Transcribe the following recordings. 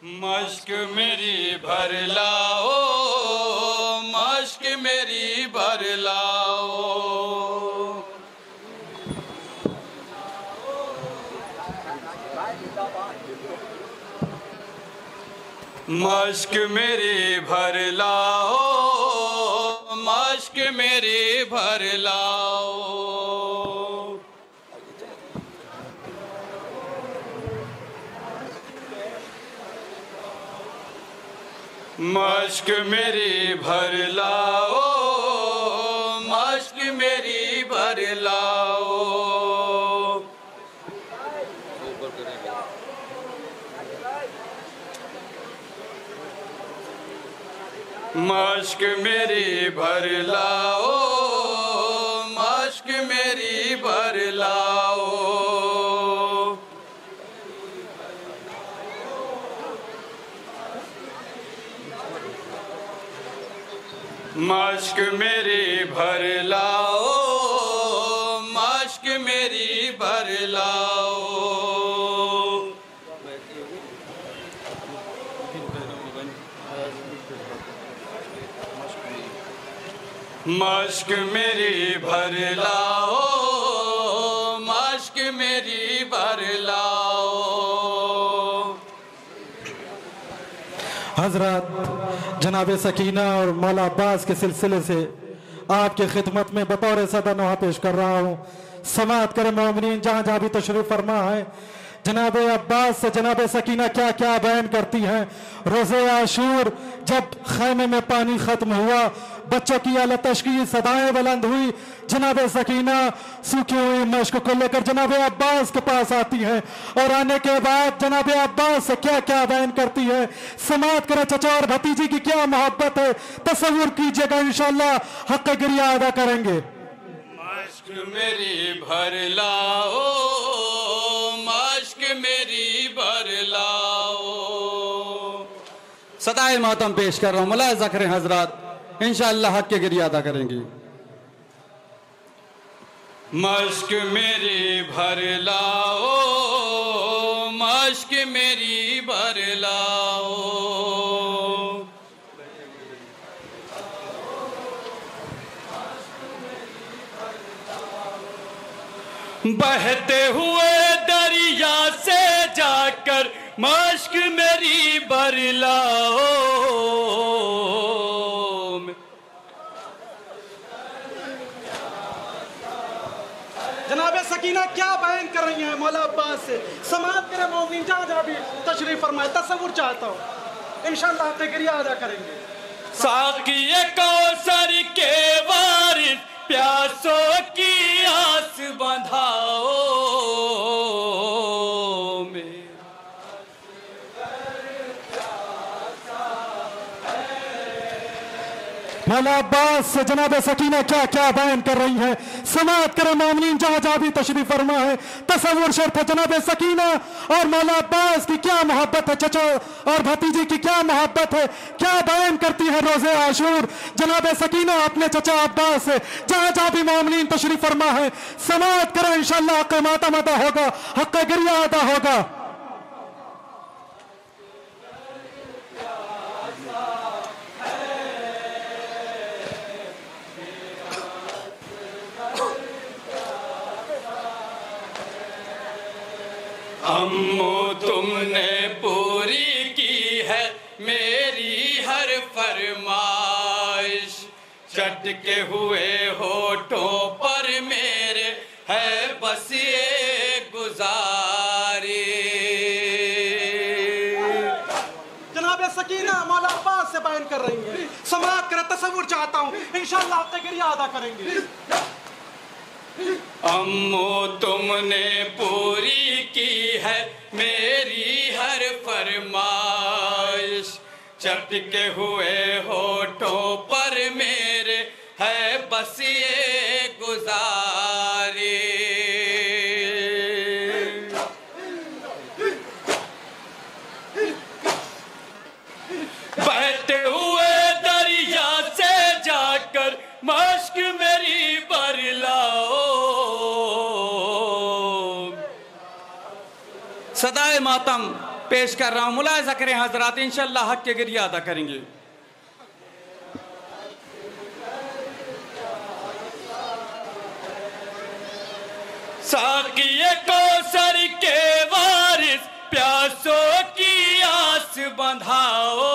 मश्क मेरी भर लाओ, मश्क मेरी भर लाओ। मश्क मेरी भर लाओ, मश्क मेरी भर लाओ। मश्क मेरी भर लाओ, मश्क मेरी भर लाओ। मश्क मेरी भर लाओ, मश्क मेरी भर लाओ। मश्क मेरी भर लाओ, मश्क मेरी भर लाओ। मश्क मेरी भर लाओ, मश्क मेरी भर लाओ। हजरत जनाब सकीना और मौला अब्बास के सिलसिले से आपके खिदमत में बतौर सदा नोहा पेश कर रहा हूँ। समाअत करें मोमिनीन जहाँ जहाँ भी तशरीफ फरमा है। जनाब अब्बास से जनाब सकीना क्या क्या बयान करती हैं। रोज़े आशूर जब खैमे में पानी खत्म हुआ, बच्चों की आलतश की सदाएं बुलंद हुई, जनाब सकीना सूखी हुई मश्क को लेकर जनाब अब्बास के पास आती हैं और आने के बाद जनाब अब्बास से क्या क्या बयान करती है। समाअत करें चचा और भतीजी की क्या मोहब्बत है, तसव्वुर कीजिएगा, इंशाअल्लाह हक़ गिरिया अदा करेंगे। मश्क मेरी भर लाओ, मश्क मेरी भर लाओ। सदाए मातम पेश कर रहा हूँ, मुलाहिज़ा करें हजरात, इंशाअल्लाह हक़ के गिरिया अदा करेंगे। मश्क मेरी भर लाओ, मश्क मेरी भर लाओ। बहते हुए दरिया से जाकर मश्क मेरी भर लाओ। जनाब सकीना क्या बयान कर रही हैं मौला अब्बास से। समाअत करें मोमिनीन जहाँ जहाँ भी तशरीफ फरमाए, तसव्वुर चाहता हूँ, इंशाअल्लाह हक़ गिरिया अदा करेंगे। साक़िए कौसर के वारिस प्यासों की आस बंधाओ। मौला अब्बास से जनाब सकीना क्या क्या बयान कर रही हैं। समाअत करें मोमिनीन जहाँ जहाँ भी तशरीफ फरमा है। तसव्वुर शर्फ है जनाब सकीना और मौला अब्बास की क्या मोहब्बत है, चचा और भतीजी की क्या मोहब्बत है, क्या बयान करती है रोज़े आशूर जनाब सकीना अपने चचा अब्बास से जहाँ जहाँ भी मोमिनीन तशरीफ फरमा है। समाअत करें इंशाअल्लाह हक़ मातम अदा होगा, हक़ गिरिया अदा होगा। अम्मो तुमने पूरी की है मेरी हर फरमाइश, चटके हुए होठों पर मेरे है बस ये गुजारिश। जनाब सकीना मौला अब्बास से बयान कर रही हैं। समाअत करें, तसव्वुर चाहता हूँ, इंशाअल्लाह हक़ गिरिया अदा करेंगे। अम्मो तुमने पूरी की है मेरी हर फरमाइश, चटके हुए होठों पर मेरे है बस ये गुजारिश। बहते हुए दरिया से जाकर मश्क मेरी भर लाओ। सदाए मातम पेश कर रहा हूँ, मुलाहिजा करें हजरात, इंशाअल्लाह हक के गिरिया अदा करेंगे। साकिए कौसर के वारिस प्यासों की आस बंधाओ,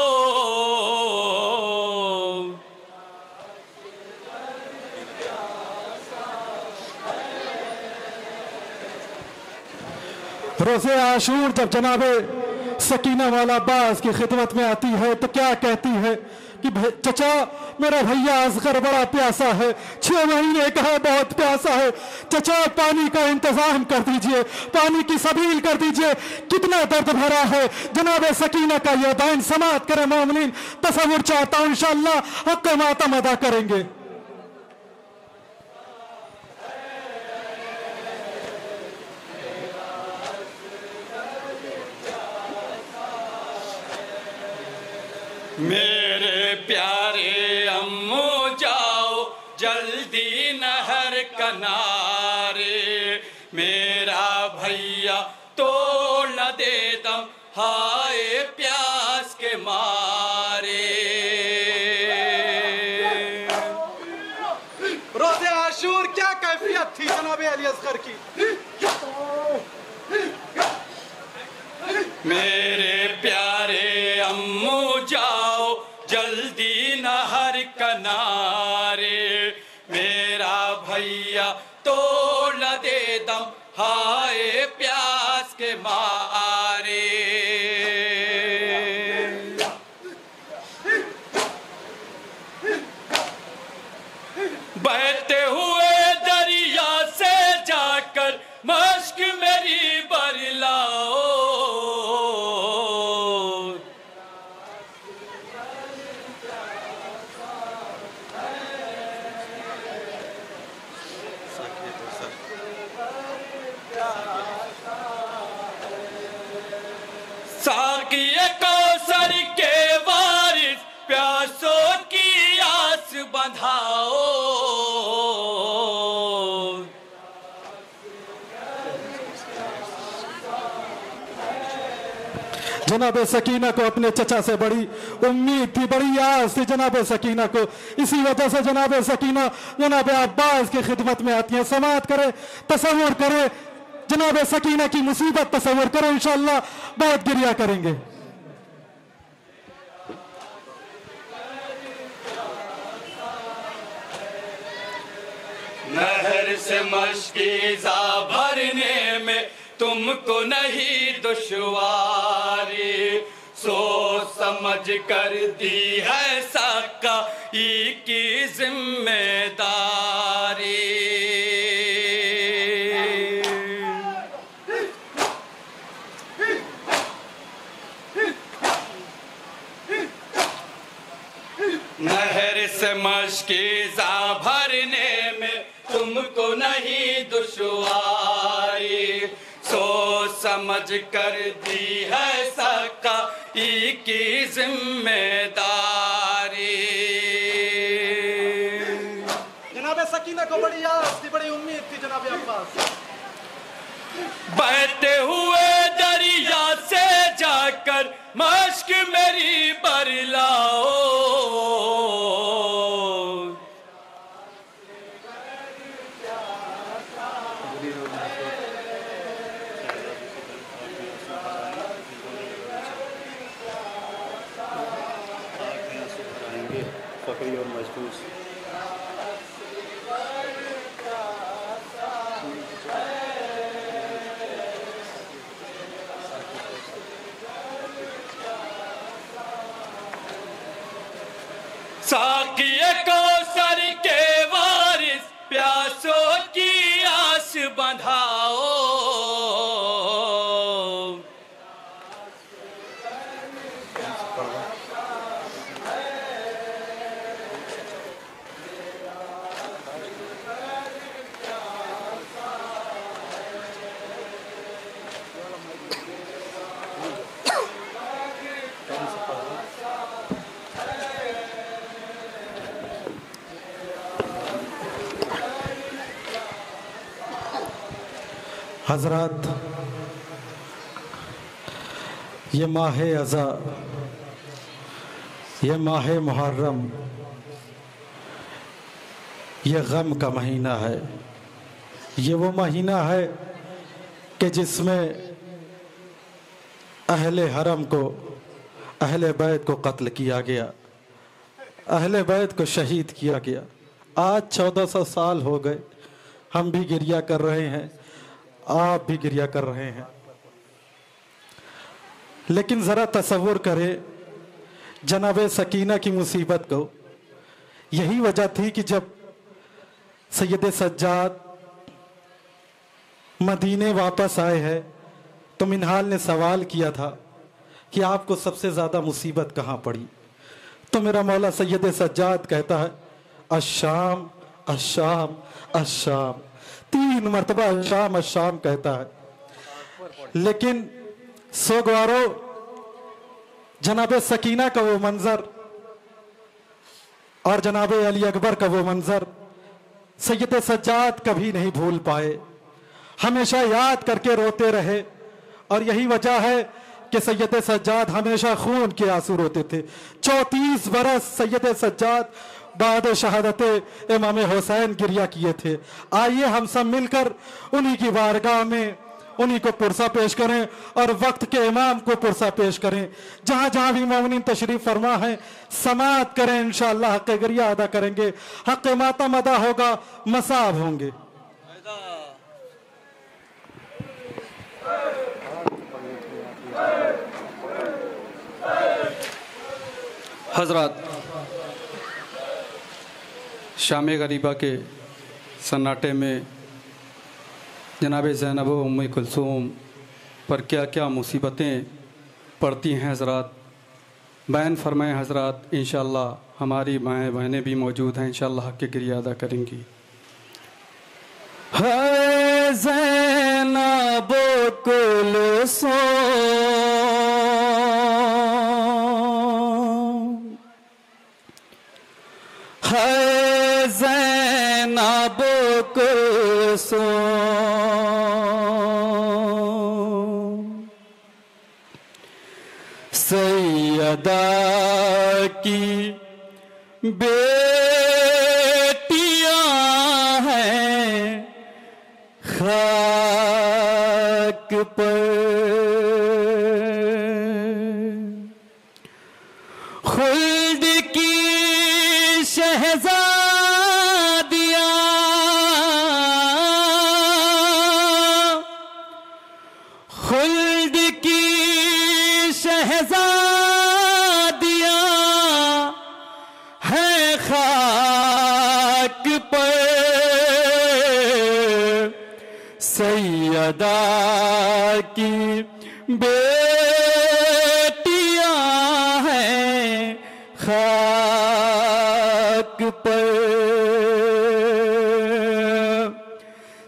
रोज़े आशूर जब जनाबे सकीना वाला अब्बास की खिदमत में आती है तो क्या कहती है कि चचा मेरा भैया असगर बड़ा प्यासा है, 6 महीने का है, बहुत प्यासा है, चचा पानी का इंतजाम कर दीजिए, पानी की सबील कर दीजिए। कितना दर्द भरा है जनाब सकीना का यह बैन। समात करें मोमिनीन, तसव्वुर चाहता हूं इंशाअल्लाह हक़ मातम अदा करेंगे। मेरे प्यारे अम्मू जाओ जल्दी नहर किनारे, मेरा भैया तोड़ न दे दम हाय प्यास के मारे। रोज़े आशूर क्या कैफियत थी जनाब अली असगर की। मेरे प्यारे अम्मू जाओ जल्दी नहर किनारे, मेरा भैया तोड़ न दे दम हाय प्यास के मारे। बहते हुए दरिया से जाकर मश्क मेरी बरलाओ, साकिए कौसर के वारिस प्यासों की आस बंधाओ। जनाब सकीना को अपने चचा से बड़ी उम्मीद थी, बड़ी आस थी जनाब सकीना को। इसी वजह से जनाब सकीना जनाब अब्बास की खिदमत में आती है। समात करे, तसव्वुर करे, जनाब सकीना की मुसीबत तसव्वुर करो, इंशाअल्लाह बहुत गिरिया करेंगे। नहर से मशकीज़ा भरने में तुमको नहीं दुश्वारी, सोच समझ कर दी है साक़ी की जिम्मेदारी। नहर से मशकीज़ा भरने में तुमको नहीं दुश्वारी, सोच समझ कर दी है साक़ी की जिम्मेदारी। जनाब सकीना को बड़ी आस थी, बड़ी उम्मीद थी जनाब अब्बास। बहते हुए दरिया से जाकर मश्क मेरी बरलाओ, फकरी और महसूस साकिए कौसर के वारिस प्यासों की आस बंधाओ। हजरत ये माह अज़ा, ये माह मुहर्रम, ये गम का महीना है। ये वो महीना है कि जिसमें अहले हरम को, अहले बैत को कत्ल किया गया, अहले बैत को शहीद किया गया। आज 1400 साल हो गए, हम भी गिरिया कर रहे हैं, आप भी गिरिया कर रहे हैं। लेकिन ज़रा तसव्वुर करें जनाब सकीना की मुसीबत को। यही वजह थी कि जब सैयद सज्जाद मदीने वापस आए हैं तो मिनहाल ने सवाल किया था कि आपको सबसे ज़्यादा मुसीबत कहाँ पड़ी। तो मेरा मौला सैयद सज्जाद कहता है अशाम अशाम अशाम, 3 मरतबा अशाम अशाम कहता है। लेकिन सोगवारो जनाब सकीना का वो मंजर और जनाब अली अकबर का वो मंजर सैयद सज्जाद कभी नहीं भूल पाए, हमेशा याद करके रोते रहे। और यही वजह है कि सैयद सज्जाद हमेशा खून के आंसू रोते थे। 34 बरस सैयद सज्जाद बाद शहादत इमाम हुसैन गिरिया किए थे। आइए हम सब मिलकर उन्हीं की बारगाह में उन्हीं को पुरसा पेश करें और वक्त के इमाम को पुरसा पेश करें। जहां जहां भी मोमिनीन तशरीफ फरमा है समात करें, इंशाअल्लाह हक़ गिरिया अदा करेंगे, हक़ मातम अदा होगा, मसाब होंगे। हजरत, शाम गरीबा के सन्नाटे में जनाब ज़ैनब उम्मे कुलसूम पर क्या क्या मुसीबतें पड़ती हैं हजरत, बयान फरमाएं हजरत। इंशाअल्लाह हमारी माएँ बहनें भी मौजूद हैं, इंशाअल्लाह हक़ गिरिया अदा करेंगी। है ज़ैनब कुलसूम, है ज़ैनब कुलसूम, सैयदा की बेटियां हैं खाक पर, खुल्द की शहज़ादियां, खुल्द की शहज़ादियां हैं खाक पर, सैयदा की बेटियां हैं खाक पर,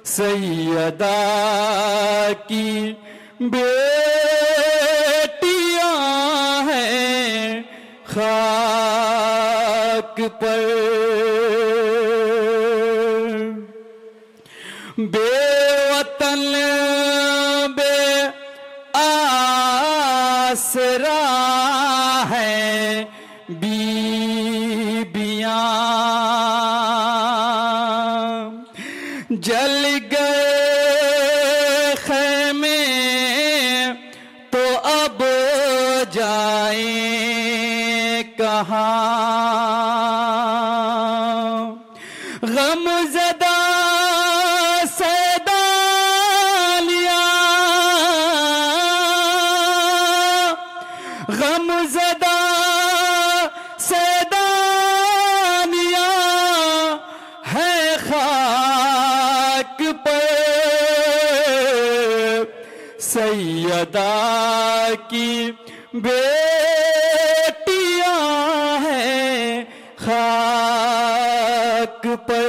सैयदा की बेटियां हैं खाक पर, बेवतन बे आसरा हैं बीबियां, जल गए खैमे तो अब जाएं कहाँ, गमज़दा गमज़दा सैदानिया है खाक पर, सैयदा की बेटियां हैं खाक पर,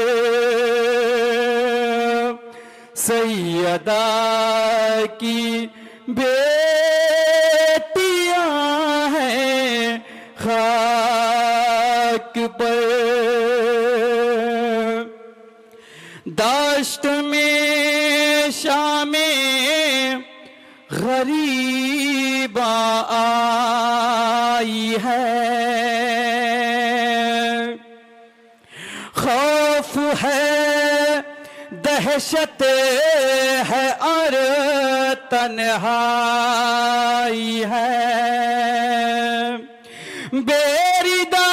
सैयदा की बेटियां हैं खाक पर, दाश्त में शामे गरीबा है दहशत है और तन्हाई है, बेरिदा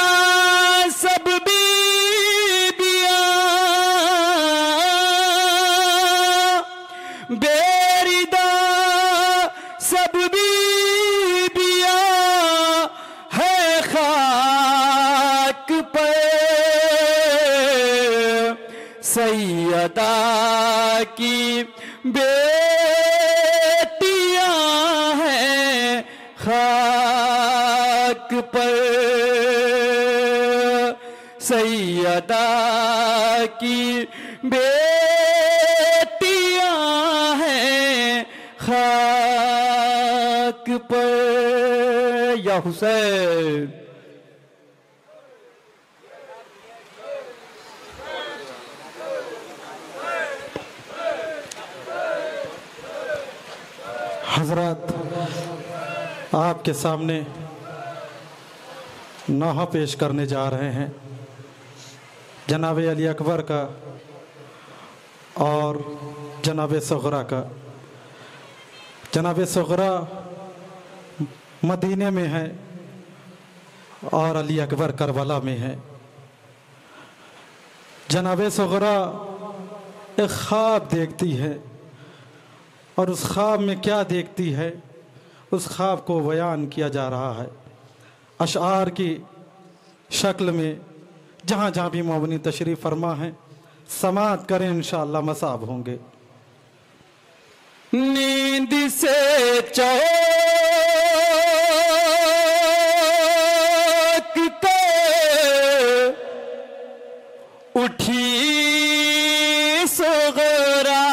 सब बीबियां, बेरिदा सब बीबियां है खाक पर, सैयदा की बेटियां हैं खाक पर, सैयदा की बेटियां हैं खाक पर। या हुसैन हजरत, आपके सामने नौहा पेश करने जा रहे हैं जनाब अली अकबर का और जनाब सगरा का। जनाब सगरा मदीने में है और अली अकबर करबला में है। जनाब सगरा एक ख्वाब देखती है और उस ख्वाब में क्या देखती है, उस ख्वाब को बयान किया जा रहा है अशआर की शक्ल में। जहाँ जहाँ भी मोमिनीन तशरीफ़ फरमा है, समाअत करें, इंशाअल्लाह मसाब होंगे। नींद से चौंक के उठी सगरा,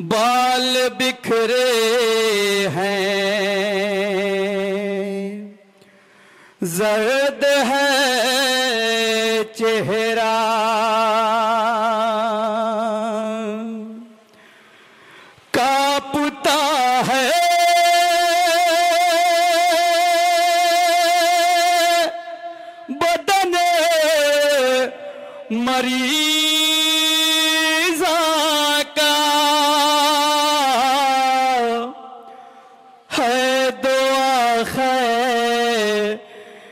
बाल बिखरे हैं, जर्द है चेहरा, कांपता है बदन मरीज़ा का, है दुआ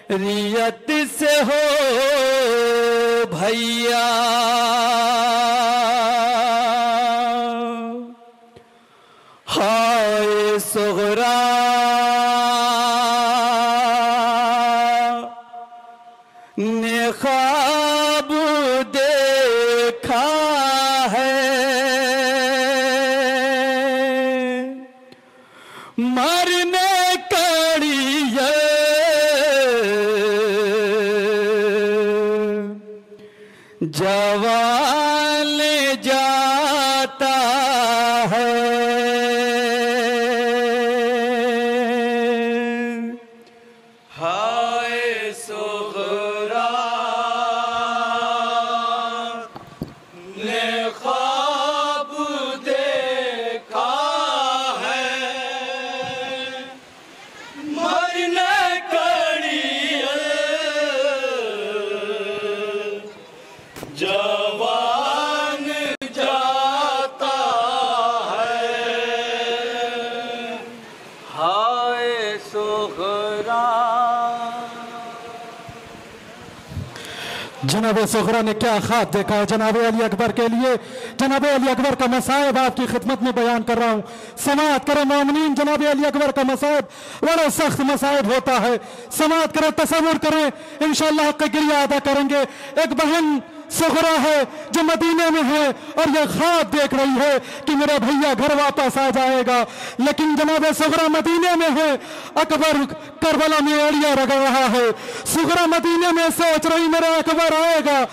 खैरियत से हो भैया, हाय सगरा ने ख्वाब देखा है, मरने कड़ी जवान जाता है, हाय सगरा ने ख्वाब देखा है, मरने कड़ी जवान जाता है, हाय सगरा। जनाब सगरा ने क्या ख्वाब देखा है जनाब अली अकबर के लिए। जनाब अली अकबर का मसाइब आपकी खिदमत में बयान कर रहा हूँ, समाअत करें मोमिनीन। जनाब अली अकबर का मसाइब बड़ा सख्त मसाइब होता है, समाअत करें, तसव्वुर करें, इंशाअल्लाह हक़ गिरिया अदा करेंगे। एक बहन सगरा है जो मदीने में है और ये ख्वाब देख रही है कि मेरा भैया घर वापस आ जाएगा, लेकिन जनाब सगरा मदीने में है, अकबर करबला में एड़िया रगड़ रहा है। सगरा मदीने में सोच रही मेरा अकबर आएगा,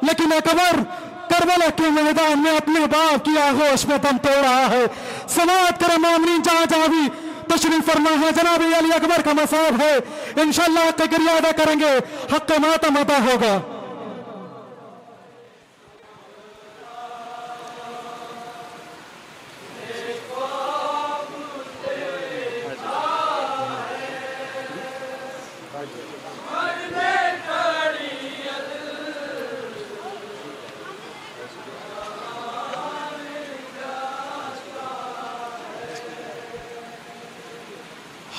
लेकिन अकबर करबला के मैदान में अपने बाप की आगोश में दम तोड़ रहा है। समाअत करें मोमिनीन, जहाँ जहाँ भी तशरीफ फरमा है जनाब अली अकबर का मसाब है, इंशाअल्लाह हक़ गिरिया अदा करेंगे, हक़ मातम अदा होगा। मरने का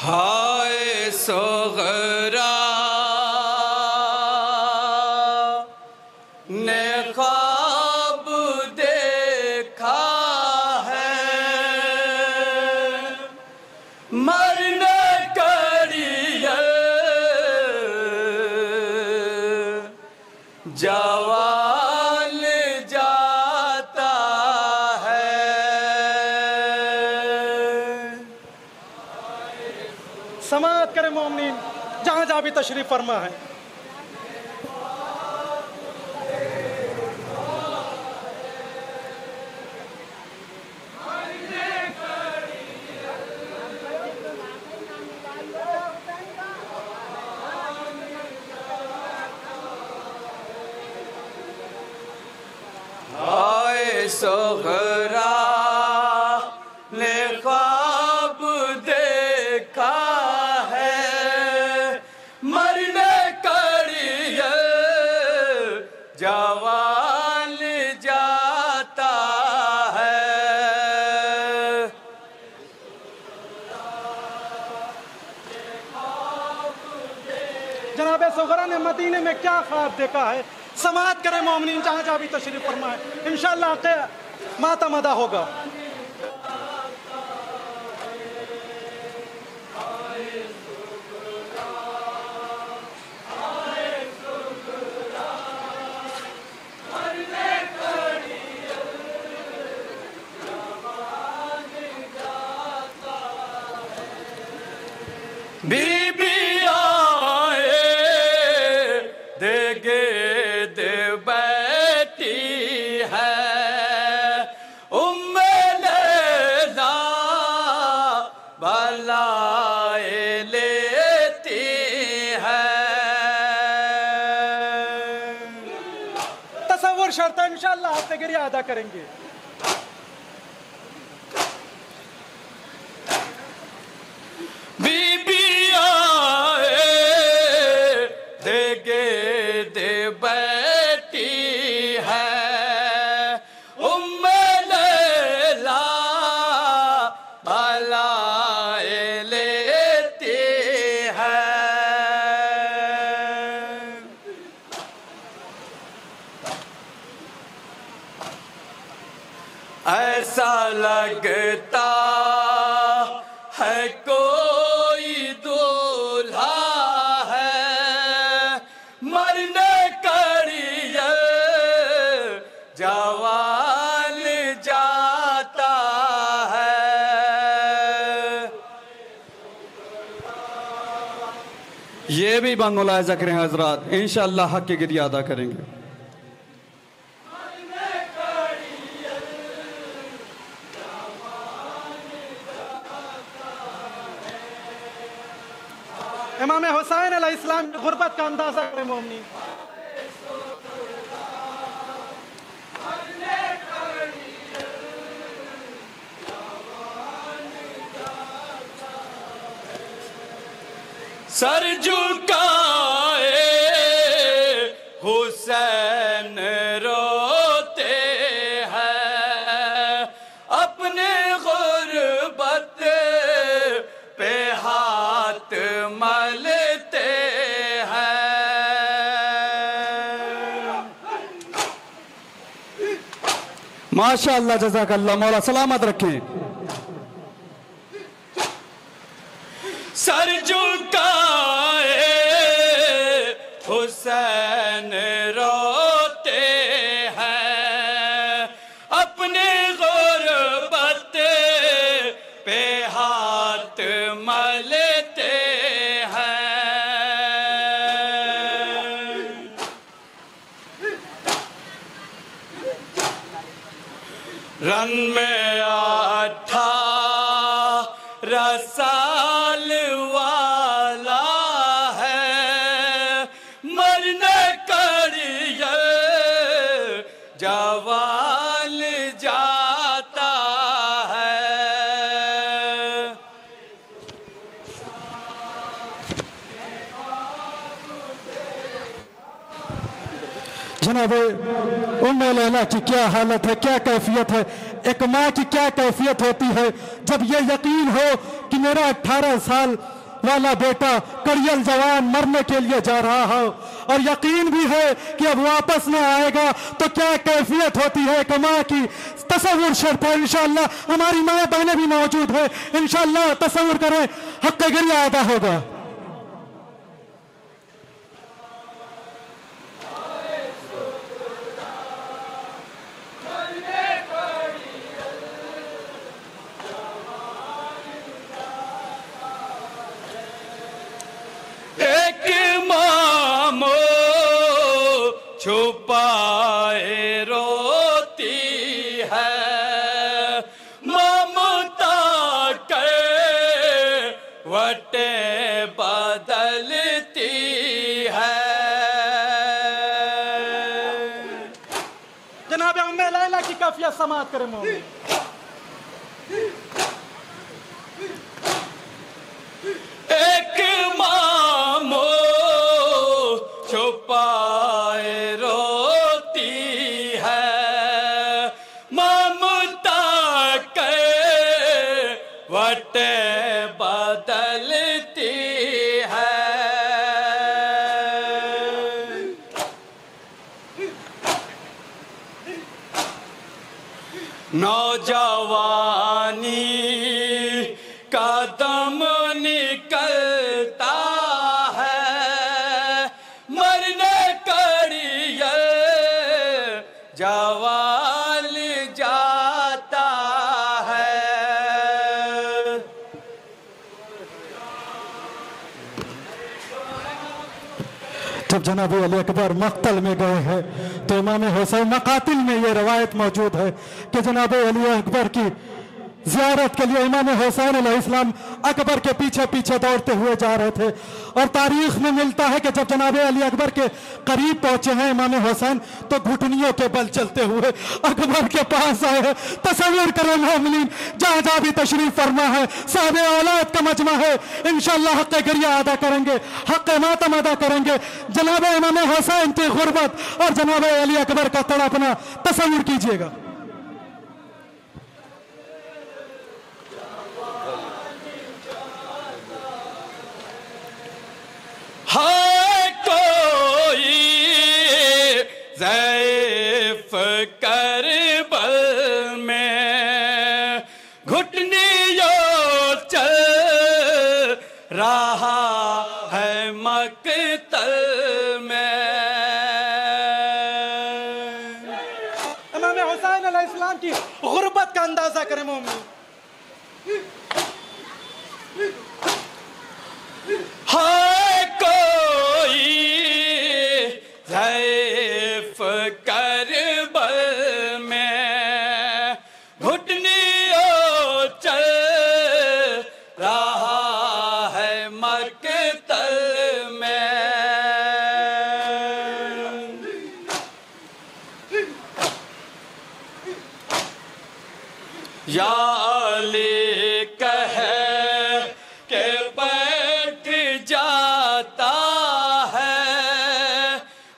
हाय सोगरा ने ख्वाब देखा है, मरने करिए जवान जाता है। समाअत करें मोमिनीन जहां जहां भी तशरीफ फरमा है। हाय सोगरा ने ख्वाब देखा है, मरने करिए जवान जाता है। जनाब सोगरा ने मदीने में क्या ख्वाब देखा है। समाअत करें मोमिनीन जहां जहां भी तशरीफ फरमा है। इंशाअल्लाह के मातम अदा होगा। बीबी आए देगे दे बैठी है, उम्मे लैला भलाए लेती है। तसव्वुर शर्त है, इंशाअल्लाह आपसे गिरिया अदा करेंगे। बीबी आए देगे दे बैठी है, उम्मे लैला भलाए लेती है। ऐसा लगता है कोई दूल्हा है, मरने करिए जवान जाता है। ये भी बात मुलाहिज़ा करें हजरात, इंशाअल्लाह हक की गिरिया अदा करेंगे। इमाम हुसैन अलैहिस्सलाम की गुर्बत का अंदाजा करें मोमिनीन। सर झुकाए हुसैन रोते हैं, अपने गुर्बत पे हाथ मलते हैं। माशाअल्लाह जज़ाकल्लाह, मौला सलामत रखें। सर झुकाए हुसैन रोते हैं, अपने गुर्बत पे हाथ मलते हैं। रन में 18 साल वाला है, मरने करिए जवान जाता है। जनाब उम्मे लैला की क्या हालत है, क्या कैफियत है। एक माँ की क्या कैफियत होती है जब ये यकीन हो कि मेरा 18 साल वाला बेटा कड़ियल जवान मरने के लिए जा रहा हो और यकीन भी है कि अब वापस ना आएगा, तो क्या कैफियत होती है एक माँ की, तसव्वुर शर्त है। इंशाअल्लाह हमारी माँ बहनें भी मौजूद है, इंशाअल्लाह तसव्वुर करें हक गिरिया अदा होगा। छुपाए रोती है ममता के वटे बदलती है। जनाब उम्मे लैला की काफिया समाअत करें मोमिन। एक मामो छुपाए रोती है ममता के वटे बदलती है। नौजवानी का दम निकलता है मरने कड़ियल जवाल जाता है। जब जनाब अली अकबर मक्तल में गए हैं तो इमाम हुसैन मकातिल में ये रवायत मौजूद है कि जनाब अली अकबर की जियारत के लिए इमाम हुसैन अलैहिस्सलाम अकबर के पीछे पीछे दौड़ते हुए जा रहे थे। और तारीख में मिलता है कि जब जनाब अली अकबर के करीब पहुंचे हैं इमाम हुसैन तो घुटनियों के बल चलते हुए अकबर के पास आए हैं। तस्वीर करें मोमिनीन, जहाँ जहाँ भी तशरीफ फरमा है साहब औलाद का मजमा है, इंशाअल्लाह हक़ गिरिया अदा करेंगे, हक़ मातम अदा करेंगे। जनाब इमाम हुसैन की गुर्बत और जनाब अली अकबर का तड़पना तस्वीर कीजिएगा। है कोई ज़ैफ़ करबल में घुटनियों चल रहा है मक़तल में। इमाम हुसैन अलैहिस्सलाम की गुर्बत का अंदाजा करें मोमिन। है कोई ज़ैफ़ करबल में घुटनियों चल रहा है मक़तल में। या अली कह के बैठ जाता है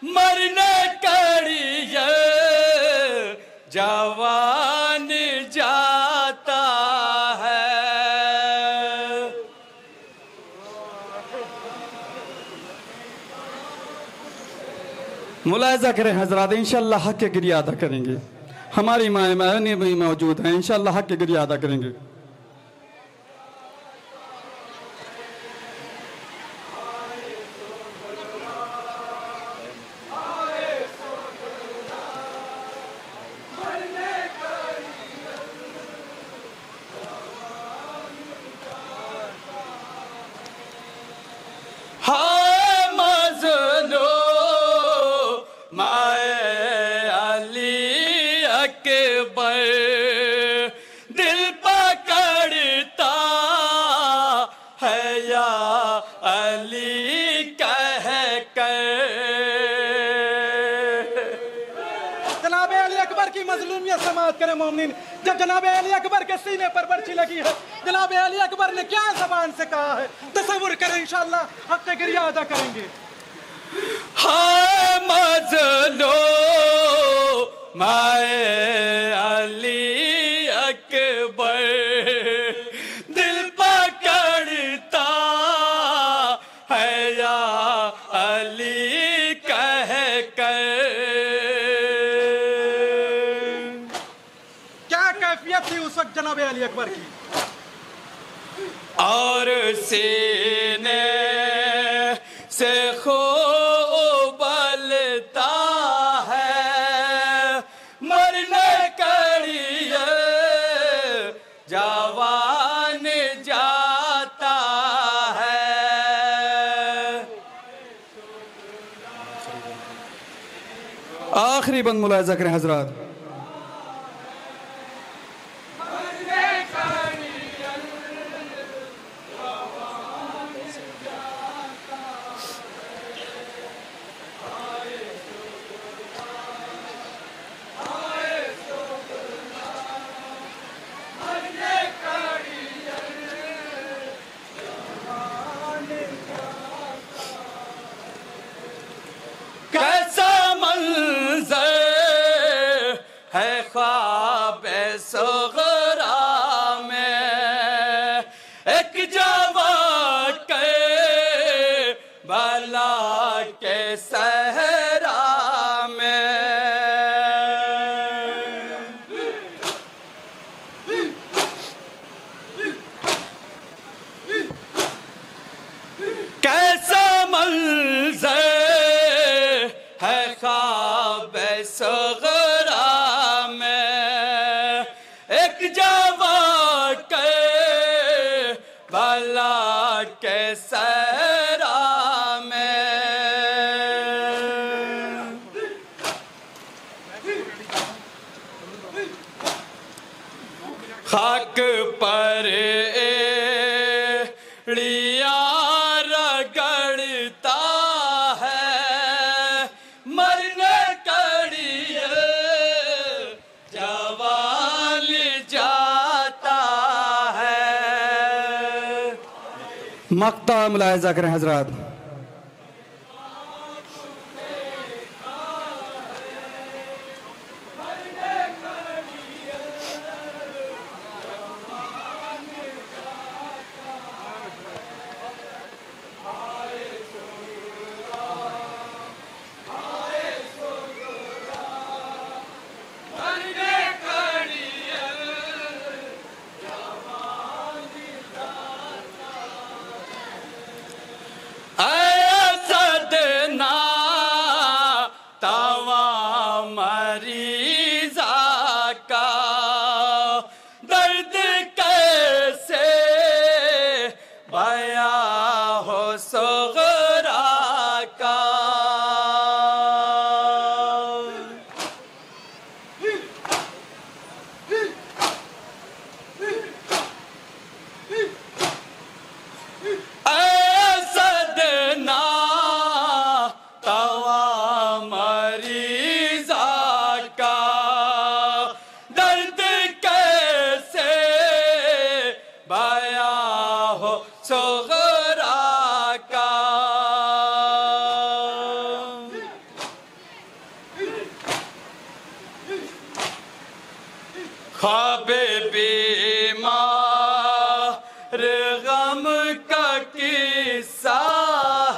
मरने कड़ियल जवान जाता है। मुलाहिज़ा करें हजरात, इंशाअल्लाह हक़ गिरिया अदा करेंगे। हमारी माएँ बहनें भी मौजूद हैं, इंशाअल्लाह हक़ गिरिया अदा करेंगे। हाय मजनू माए अली अकबर दिल पकड़ता है या अली कह कर। जनाब अली अकबर की मजलूमियत समाअत करें मोमिनीन। जब जनाब अली अकबर के सीने पर पर्ची लगी है, जनाब अली अकबर ने क्या जबान से कहा है तसव्वुर करें, इंशाअल्लाह हक़ गिरिया अदा करेंगे। हाय मजनू माए अली अकबर दिल पकड़ता जनाब अली अकबर की। और सीने से खूब बलता है मरने कड़िए जवान जाता है। आखिरी बंद मुलाहिजा करें हजरात। कैसा मंजर है ख्वाब सुगरा में एक जवां के भला के सहरा में। कैसा मंजर है ख्वाब सुगरा में एक जवां के भला के सहरा में। खाक पर एड़ियां रगड़ता है मरने कड़िए जवान जाता है। मक्ता मुलाहिजा करें हजरात। ख्वाब बीमार गम का किस्सा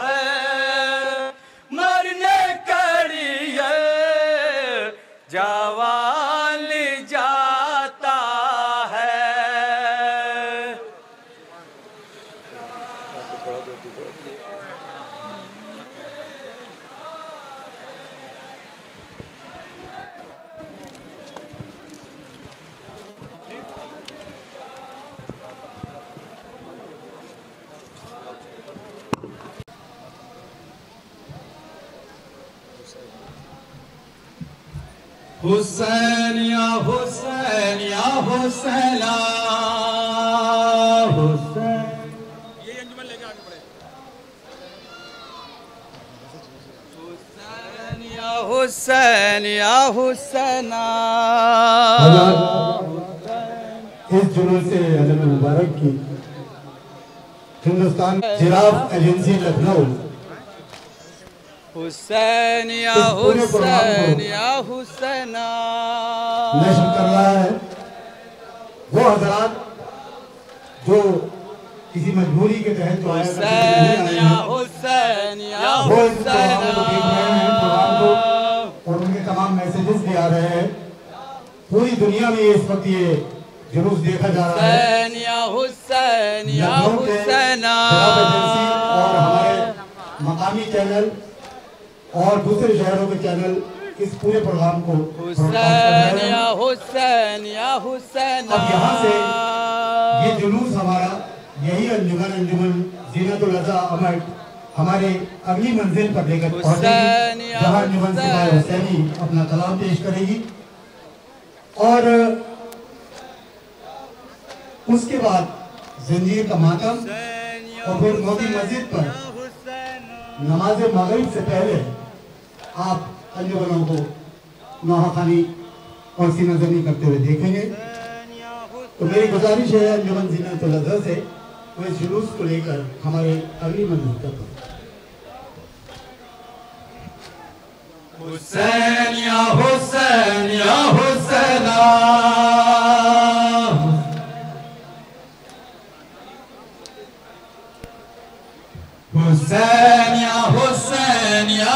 है मरने कड़िए जवान जाता है। हुसैन या हुसैन या हुसैना हुसैन। ये अंजुमन लेके आगे बढ़े। हुसैन या हुसैन या हुसैना। इस जुलूस से अलम मुबारक की हिंदुस्तान जिराफ एजेंसी लखनऊ हुसैन या हुसैन या हुसैना नशर कर रहा है। वो हजरात जो किसी मजबूरी के तहत जो आया हुसैन या हुसैन या वो इस प्रोग्राम को देख रहे हैं, प्रोग्राम को, और उनके तमाम मैसेजेस भी आ रहे हैं। पूरी दुनिया में इस वक्त ये जुलूस देखा जा रहा है। हुसैन या हुसैन या हुसैना। और हमारे मकामी चैनल और दूसरे शहरों के चैनल इस पूरे प्रोग्राम को हुसैन या हुसैन या हुसैना। अब यहाँ से ये जुलूस हमारा यही अंजुमन ज़ीनतुल अज़ा अमर हमारे अगली मंजिल पर लेकर पहुंचेगी, जहाँ अंजुमन सिपाही हुसैनी अपना कलाम पेश करेगी और उसके बाद जंजीर का मातम और फिर मोदी मस्जिद पर नमाज मगरिब से पहले आप अंजुमनों को नौहाखानी और सीनाजनी करते हुए देखेंगे। तो मेरी गुजारिश है अंजुमन ज़ीनतुल अज़ा से वो इस जुलूस को लेकर हमारे अगली मंजिल तक। हुसैन या हुसैन या हुसैना। हुसैन या हुसैन या